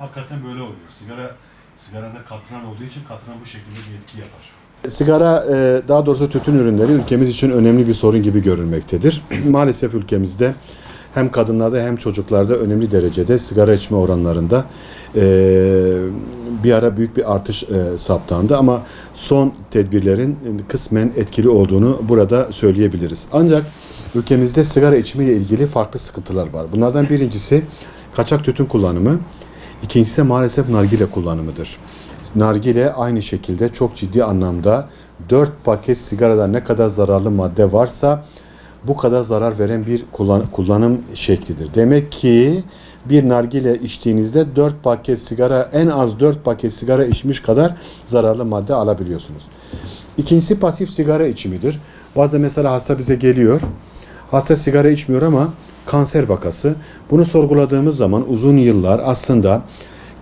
hakikaten böyle oluyor. Sigarada katran olduğu için katran bu şekilde bir etki yapar. Sigara, daha doğrusu tütün ürünleri ülkemiz için önemli bir sorun gibi görülmektedir. Maalesef ülkemizde hem kadınlarda hem çocuklarda önemli derecede sigara içme oranlarında bir ara büyük bir artış saptandı. Ama son tedbirlerin kısmen etkili olduğunu burada söyleyebiliriz. Ancak ülkemizde sigara içimiyle ilgili farklı sıkıntılar var. Bunlardan birincisi kaçak tütün kullanımı, ikincisi maalesef nargile kullanımıdır. Nargile aynı şekilde çok ciddi anlamda 4 paket sigarada ne kadar zararlı madde varsa bu kadar zarar veren bir kullanım şeklidir. Demek ki bir nargile içtiğinizde 4 paket sigara, en az 4 paket sigara içmiş kadar zararlı madde alabiliyorsunuz. İkincisi pasif sigara içimidir. Bazen mesela hasta bize geliyor. Hasta sigara içmiyor ama kanser vakası. Bunu sorguladığımız zaman uzun yıllar aslında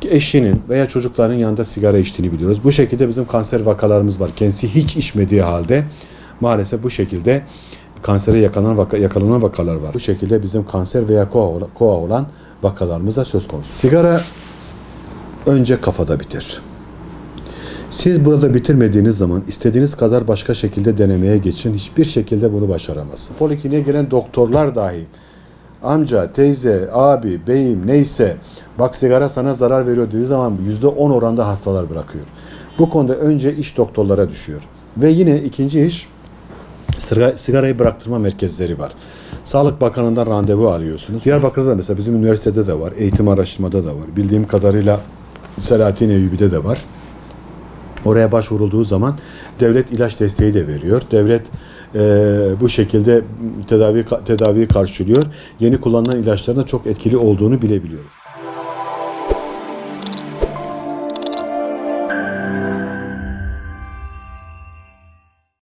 eşinin veya çocukların yanında sigara içtiğini biliyoruz. Bu şekilde bizim kanser vakalarımız var. Kendisi hiç içmediği halde maalesef bu şekilde kansere yakalanan vakalar var. Bu şekilde bizim kanser veya koa olan vakalarımız da söz konusu. Sigara önce kafada bitir. Siz burada bitirmediğiniz zaman istediğiniz kadar başka şekilde denemeye geçin. Hiçbir şekilde bunu başaramazsınız. Polikliniğe gelen doktorlar dahi amca, teyze, abi, beyim neyse bak sigara sana zarar veriyor dediği zaman %10 oranda hastalar bırakıyor. Bu konuda önce iş doktorlara düşüyor. Ve yine ikinci iş sigarayı bıraktırma merkezleri var. Sağlık Bakanı'ndan randevu alıyorsunuz. Diyarbakır'da mesela bizim üniversitede de var, eğitim araştırmada da var. Bildiğim kadarıyla Selahattin Eyyubi'de de var. Oraya başvurulduğu zaman devlet ilaç desteği de veriyor. Devlet bu şekilde tedaviyi karşılıyor. Yeni kullanılan ilaçların da çok etkili olduğunu bilebiliyoruz.